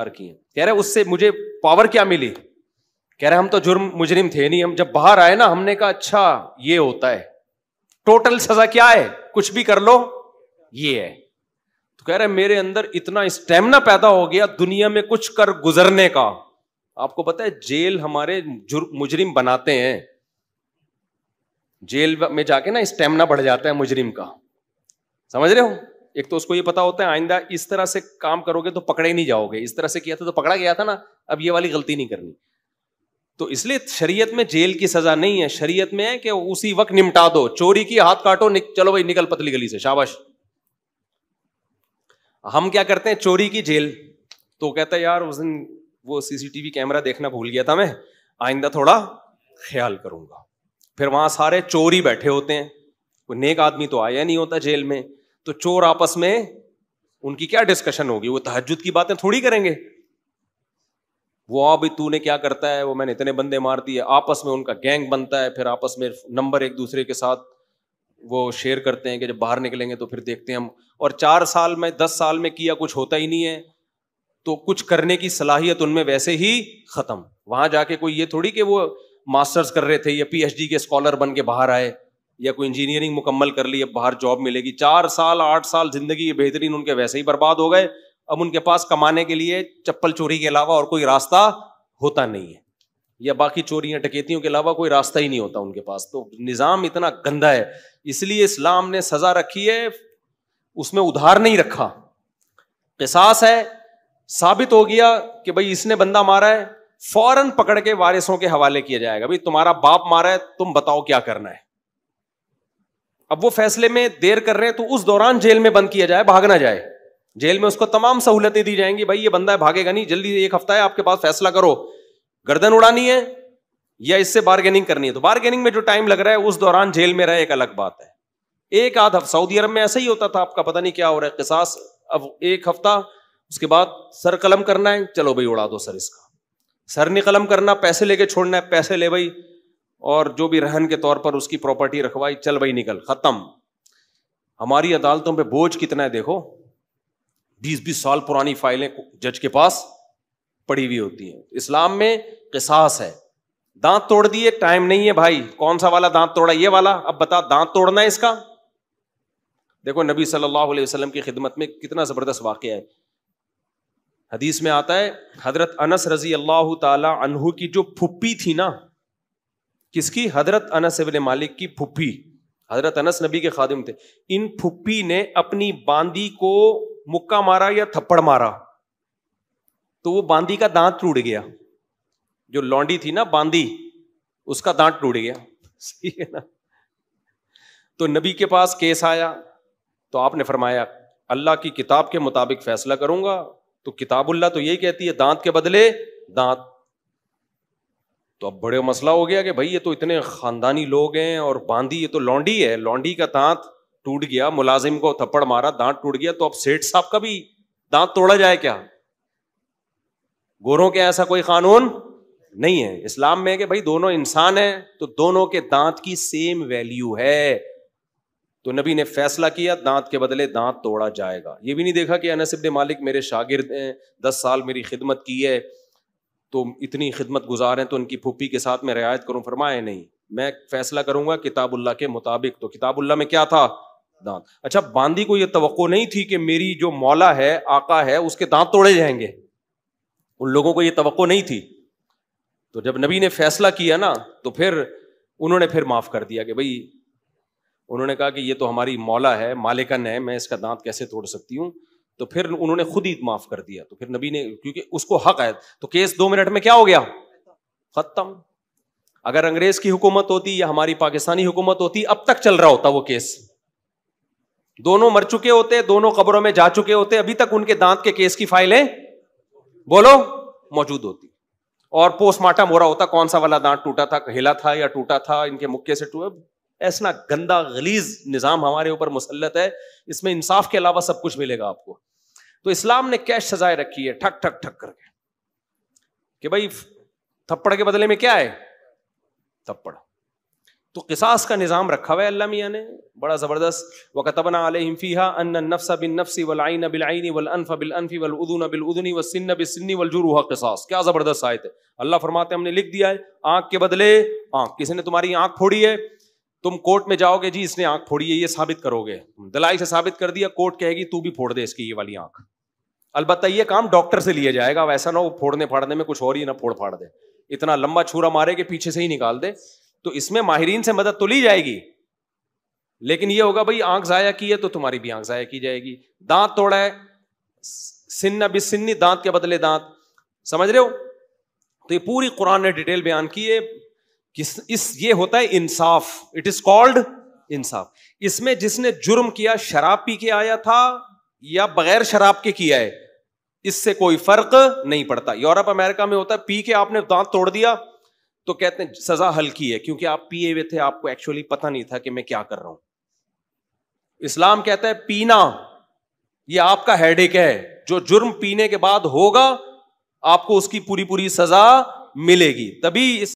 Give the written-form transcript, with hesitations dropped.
کیے. کہہ رہے اس سے مجھے پاور کیا ملی؟ کہہ رہے ہم تو جرم مجرم تھے نہیں, ہم جب باہر آئے نا ہم نے کہا اچھا یہ ہوتا ہے, ٹوٹل سزا کیا ہے, کچھ بھی کر لو یہ ہے. تو کہہ رہے میرے اندر اتنا اسٹیمنا پیدا ہو گیا دنیا میں کچھ کر گزرنے کا. آپ کو پتا ہے جیل ہمارے مجرم بناتے ہیں, جیل میں جا کے نا اسٹیمنا بڑھ جاتا ہے مجرم کا, سمجھ رہے ہو. ایک تو اس کو یہ پتا ہوتا ہے آئندہ اس طرح سے کام کرو گے تو پکڑے نہیں جاؤ گے, اس طرح سے کیا تھا تو پکڑا گیا تھا نا, اب یہ والی غلطی نہیں کرنی. تو اس لیے شریعت میں جیل کی سزا نہیں ہے, شریعت میں ہے کہ اسی وقت نمٹا دو. چوری کی ہاتھ کاٹو, چلو بھائی نکل پتلی گلی سے, شاباش. ہم کیا کرتے ہیں چوری کی جیل, تو کہتا ہے یار اس دن وہ سی سی ٹی وی کیمرہ دیکھنا بھول گیا تھا میں, آئندہ تھوڑا خیال کروں گا. پھر وہاں سارے چور ہی بیٹھے ہوتے ہیں, کوئی نیک آدمی تو آیا نہیں ہوتا جیل میں, تو چور آپس میں ان کی کیا ڈسکشن ہوگی, وہ تہجد کی باتیں تھوڑی کریں گے. وہ ابھی تو نے کیا کرتا ہے, وہ میں نے اتنے بندے مار دیے, آپس میں ان کا گینگ بنتا ہے, پھر آپس میں نمبر ایک دوسرے کے ساتھ وہ شیئر کرتے ہیں کہ جب باہر نکلیں گے تو پھر دیکھتے ہیں ہم. اور 4 سال میں 10 سال میں کیا کچھ ہوتا ہی نہیں ہے, تو کچھ کرنے کی صلاحیت ان میں ویسے ہی ختم. وہاں جا کے کوئی یہ تھوڑی کہ وہ ماسٹرز کر رہے تھے یا پی ایچ ڈی کے اسکالر بن کے باہر آئے, یا کوئی انجینئرنگ مکمل کر لی اب باہر جاب ملے گی. 4 سال 8 سال زندگی بہترین ان کے ویسے ہی برباد ہو گئے. اب ان کے پاس کمانے کے لیے چپل چوری کے علاوہ اور کوئی راستہ ہوتا نہیں ہے, یا باقی چوریاں ڈکیتیوں کے علاوہ کوئی راستہ ہی نہیں ہوتا ان کے پاس. تو نظام اتنا گندا ہے, اس لیے اسلام نے سزا رکھی ہے, اس میں ادھار نہیں رکھا. قصاص ہے, ثابت ہو گیا کہ بھائی اس نے بندہ مارا ہے, فوراً پکڑ کے وارثوں کے حوالے کیا جائے گا, بھائی تمہارا باپ مارا ہے, تم بتاؤ کیا کرنا ہے. اب وہ فیصلے میں دیر کر رہے ہیں تو اس دوران جیل میں بند کیا جائے, بھاگ نہ جائے. جیل میں اس کو تمام سہولتیں دی جائیں گی, بھائی یہ بندہ ہے بھاگے گا نہیں, جلدی 1 ہفتہ ہے آپ کے پاس, فیصلہ کرو, گردن اڑانی ہے یا اس سے بارگیننگ کرنی ہے. تو بارگیننگ میں جو ٹائم لگ رہا ہے اس دوران جیل میں رہے ایک الگ بات ہے. 1 آدھ ہفتہ سعودی عرب میں ایسا ہی ہوتا تھا, آپ کا پتہ نہیں کیا ہو رہا ہے. قصاص اب 1 ہفتہ, اس کے بعد سر قلم کرنا ہے, چلو بھائی اڑا دو سر, اس کا سر نہیں قلم کرنا, پیسے لے کے چھوڑنا ہے, پیسے لے بھائی, اور جو بھی رہن کے طور پر اس کی پراپرٹی رکھوائی, چل بھائی نکل, ختم. ہماری عدالتوں پہ بوجھ کتنا ہے دیکھو, 20-20 سال پرانی فائلیں جج کے پاس پڑی ہوئی ہوتی ہیں. اسلام میں قصاص ہے. دانت توڑ دیے, ٹائم نہیں ہے بھائی, کون سا والا دانت توڑا, یہ والا, اب بتا دانت توڑنا ہے اس کا. دیکھو نبی صلی اللہ علیہ وسلم کی خدمت میں کتنا زبردست واقعہ ہے. حدیث میں آتا ہے حضرت انس رضی اللہ تعالی عنہ کی جو پھپھی تھی نا, کس کی, حضرت انس ابن مالک کی پھپھی. حضرت انس نبی کے خادم تھے. ان پھپھی نے اپنی باندی کو مکہ مارا یا تھپڑ مارا, تو وہ باندی کا دانت ٹوٹ گیا. جو لونڈی تھی نا باندی, اس کا دانت ٹوٹ گیا, صحیح ہے نا. تو نبی کے پاس کیس آیا, تو آپ نے فرمایا اللہ کی کتاب کے مطابق فیصلہ کروں گا. تو کتاب اللہ تو یہی کہتی ہے دانت کے بدلے دانت. تو اب بڑے مسئلہ ہو گیا کہ بھائی یہ تو اتنے خاندانی لوگ ہیں, اور باندی یہ تو لونڈی ہے, لونڈی کا دانت ٹوٹ گیا, ملازم کو تھپڑ مارا, دانت ٹوٹ گیا, تو اب سیٹھ صاحب کا بھی دانت توڑا جائے کیا؟ گوروں کے ایسا کوئی قانون نہیں ہے. اسلام میں کہ بھائی دونوں انسان ہیں, تو دونوں کے دانت کی سیم ویلیو ہے. تو نبی نے فیصلہ کیا دانت کے بدلے دانت توڑا جائے گا. یہ بھی نہیں دیکھا کہ انس بن مالک میرے شاگرد ہیں, 10 سال میری خدمت کی ہے, تو اتنی خدمت گزار ہیں, تو ان کی پھوپھی کے ساتھ میں رعایت کروں. فرمایا نہیں, میں فیصلہ کروں گا کتاب اللہ کے مطابق. تو کتاب اللہ میں کیا تھا؟ دانت. اچھا باندی کو یہ توقع نہیں تھی کہ میری جو مولا ہے, آقا ہے, اس کے دانت توڑے جائیں گے. ان لوگوں کو یہ توقع نہیں تھی. تو جب نبی نے فیصلہ کیا نا, تو پھر انہوں نے پھر معاف کر دیا کہ بھائی, انہوں نے کہا کہ یہ تو ہماری مولا ہے, مالکن ہے, میں اس کا دانت کیسے توڑ سکتی ہوں. تو پھر انہوں نے خود ہی معاف کر دیا. تو پھر نبی نے, کیونکہ اس کو حق ہے, تو کیس 2 منٹ میں کیا ہو گیا, ختم. اگر انگریز کی حکومت ہوتی یا ہماری پاکستانی حکومت ہوتی, اب تک چل رہا ہوتا وہ کیس. دونوں مر چکے ہوتے, دونوں قبروں میں جا چکے ہوتے, ابھی تک ان کے دانت کے کیس کی فائلیں بولو موجود ہوتی, اور پوسٹ مارٹم ہو رہا ہوتا, کون سا والا دانت ٹوٹا تھا, ہلا تھا یا ٹوٹا تھا, ان کے مکے سے ٹوٹا. ایسا گندا غلیظ نظام ہمارے اوپر مسلط ہے, اس میں انصاف کے علاوہ سب کچھ ملے گا آپ کو. تو اسلام نے کیش سزائے رکھی ہے, ٹھک ٹھک ٹھک کر کے, کہ بھائی تھپڑ کے بدلے میں کیا ہے, تھپڑ. تو قصاص کا نظام رکھا ہوا ہے اللہ میاں نے بڑا زبردست. وَكَتَبْنَا عَلَيْهِمْ فِيهَا أَنَّ النَّفْسَ بِالنَّفْسِ وَالْعَيْنَ بِالْعَيْنِ وَالْأَنْفَ بِالْأَنْفِ وَالْأُذُنَ بِالْأُذُنِ وَالسِّنَّ بِالسِّنِّ وَالْجُرُوحَ قِصَاص. کیا زبردست آیت ہے. اللہ فرماتے ہیں ہم نے لکھ دیا ہے آنکھ کے بدلے آنکھ. کسی نے تمہاری آنکھ پھوڑی ہے, تم کورٹ میں جاؤ گے, جی اس نے آنکھ پھوڑی ہے, یہ ثابت کرو گے, دلائل سے ثابت کر دیا, کورٹ کہے گی تو بھی پھوڑ دے اس کی یہ والی آنکھ. البتہ یہ کام ڈاکٹر سے لیا جائے گا, ویسا نہ ہو پھوڑنے پھاڑنے میں کچھ اور ہی نہ پھوڑ پھاڑ دے, اتنا لمبا چھورا مارے کہ پیچھے سے ہی نکال دے. تو اس میں ماہرین سے مدد تو لی جائے گی, لیکن یہ ہوگا بھائی آنکھ ضائع کی ہے تو تمہاری بھی آنکھ ضائع کی جائے گی. دانت توڑا ہے, سن بسنی, دانت کے بدلے دانت. سمجھ رہے ہو؟ تو یہ پوری قرآن نے ڈیٹیل بیان کی ہے. یہ ہوتا ہے انصاف, اٹ از کالڈ انصاف. اس میں جس نے جرم کیا شراب پی کے آیا تھا یا بغیر شراب کے کیا ہے, اس سے کوئی فرق نہیں پڑتا. یورپ امریکہ میں ہوتا ہے پی کے آپ نے دانت توڑ دیا تو کہتے ہیں سزا ہلکی ہے, کیونکہ آپ پیے ہوئے تھے, آپ کو ایکچولی پتہ نہیں تھا کہ میں کیا کر رہا ہوں. اسلام کہتا ہے پینا یہ آپ کا ہیڈ ایک ہے, جو جرم پینے کے بعد ہوگا آپ کو اس کی پوری پوری سزا ملے گی. تبھی اس